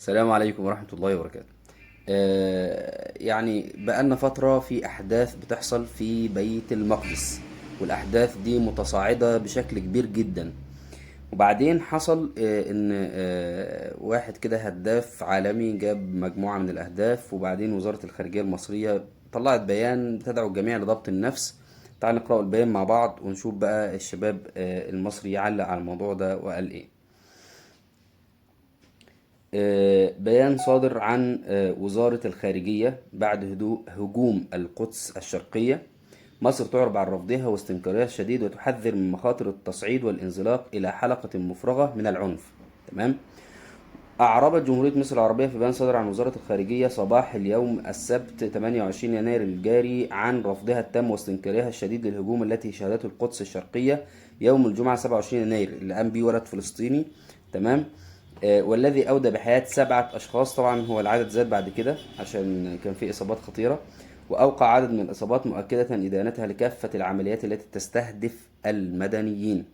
السلام عليكم ورحمة الله وبركاته. يعني بقالنا فترة في أحداث بتحصل في بيت المقدس، والأحداث دي متصاعدة بشكل كبير جدا. وبعدين حصل إن واحد كده هداف عالمي جاب مجموعة من الأهداف، وبعدين وزارة الخارجية المصرية طلعت بيان تدعو الجميع لضبط النفس. تعال نقرأ البيان مع بعض ونشوف بقى الشباب المصري يعلق على الموضوع ده وقال إيه. بيان صادر عن وزارة الخارجية بعد هجوم القدس الشرقية. مصر تعرب عن رفضها واستنكارها الشديد وتحذر من مخاطر التصعيد والانزلاق إلى حلقة مفرغة من العنف. تمام. أعربت جمهورية مصر العربية في بيان صادر عن وزارة الخارجية صباح اليوم السبت 28 يناير الجاري عن رفضها التام واستنكارها الشديد للهجوم التي شهدته القدس الشرقية يوم الجمعة 27 يناير اللي قام بيه ولد فلسطيني. تمام. والذي أودى بحياة 7 أشخاص. طبعا هو العدد زاد بعد كده عشان كان في إصابات خطيرة، وأوقع عدد من الإصابات مؤكدة إدانتها لكافة العمليات التي تستهدف المدنيين.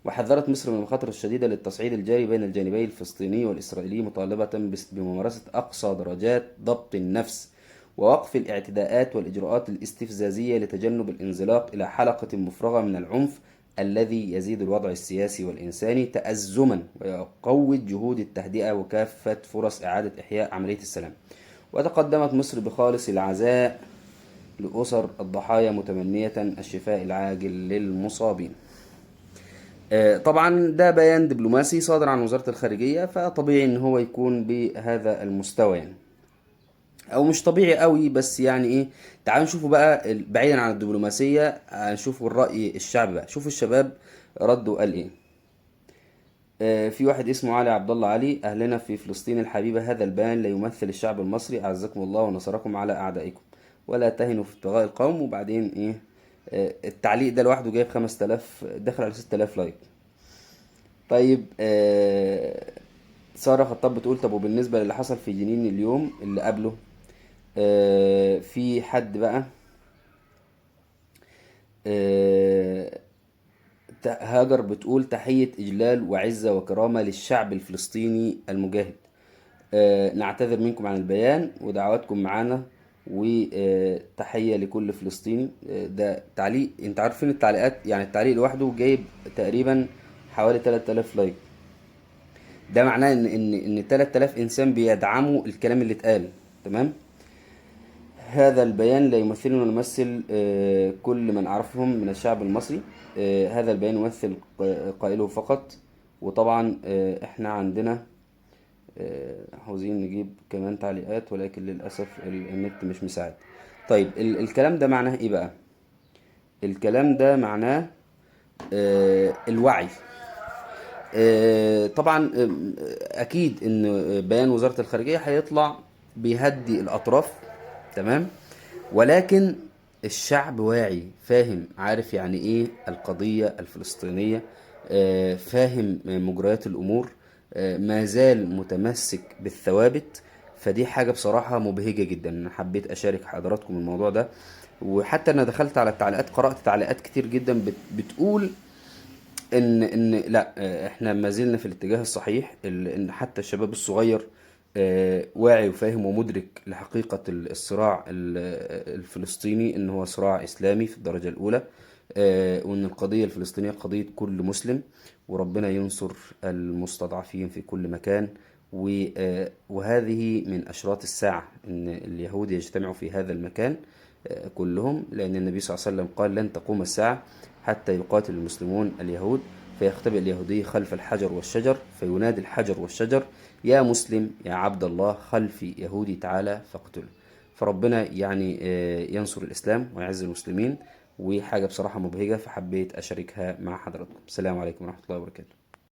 وحذرت مصر من المخاطر الشديدة للتصعيد الجاري بين الجانبين الفلسطيني والإسرائيلي، مطالبة بممارسة أقصى درجات ضبط النفس ووقف الاعتداءات والإجراءات الاستفزازية لتجنب الانزلاق إلى حلقة مفرغة من العنف الذي يزيد الوضع السياسي والإنساني تأزما ويقوض جهود التهدئة وكافة فرص إعادة إحياء عملية السلام. وتقدمت مصر بخالص العزاء لأسر الضحايا متمنية الشفاء العاجل للمصابين. طبعا ده بيان دبلوماسي صادر عن وزارة الخارجية، فطبيعي ان هو يكون بهذا المستوى يعني، او مش طبيعي قوي بس يعني ايه. تعالوا نشوفوا بقى بعيدا عن الدبلوماسية، نشوفوا الرأي الشعبي بقى. شوفوا الشباب ردوا قال ايه. في واحد اسمه علي عبد الله علي: اهلنا في فلسطين الحبيبة، هذا البيان لا يمثل الشعب المصري، اعزكم الله ونصركم على اعدائكم، ولا تهنوا في ابتغاء القوم. وبعدين ايه؟ التعليق ده لوحده جايب 5000، دخل على 6000 لايك. طيب سارة خطاب بتقول: طب وبالنسبة للي حصل في جنين اليوم اللي قبله؟ في حد بقى آه هاجر بتقول: تحية إجلال وعزة وكرامة للشعب الفلسطيني المجاهد. نعتذر منكم عن البيان ودعواتكم معانا، وتحية لكل فلسطيني. ده تعليق، انت عارفين التعليقات يعني التعليق لوحده جايب تقريبا حوالي 3000 لايك. ده معناه ان 3000 انسان بيدعموا الكلام اللي اتقال. تمام. هذا البيان لا يمثلنا ونمثل كل من اعرفهم من الشعب المصري. هذا البيان يمثل قائله فقط. وطبعا احنا عندنا عاوزين نجيب كمان تعليقات، ولكن للاسف النت مش مساعد. طيب الكلام ده معناه ايه بقى؟ الكلام ده معناه الوعي. طبعا اكيد ان بيان وزارة الخارجية هيطلع بيهدي الاطراف. تمام. ولكن الشعب واعي فاهم، عارف يعني ايه القضية الفلسطينية، فاهم مجريات الامور، ما زال متمسك بالثوابت. فدي حاجة بصراحة مبهجة جدا. انا حبيت اشارك حضراتكم الموضوع ده. وحتى انا دخلت على التعليقات، قرأت تعليقات كتير جدا بتقول ان لا، احنا ما زلنا في الاتجاه الصحيح، ان حتى الشباب الصغير واعي وفاهم ومدرك لحقيقة الصراع الفلسطيني، ان هو صراع اسلامي في الدرجة الاولى. وان القضية الفلسطينية قضية كل مسلم، وربنا ينصر المستضعفين في كل مكان. وهذه من اشراط الساعة ان اليهود يجتمعوا في هذا المكان كلهم، لأن النبي صلى الله عليه وسلم قال: لن تقوم الساعة حتى يقاتل المسلمون اليهود. فيختبئ اليهودي خلف الحجر والشجر، فينادي الحجر والشجر: يا مسلم يا عبد الله، خلفي يهودي تعالى فاقتله. فربنا يعني ينصر الإسلام ويعز المسلمين. وحاجة بصراحة مبهجة، فحبيت أشاركها مع حضراتكم. السلام عليكم ورحمة الله وبركاته.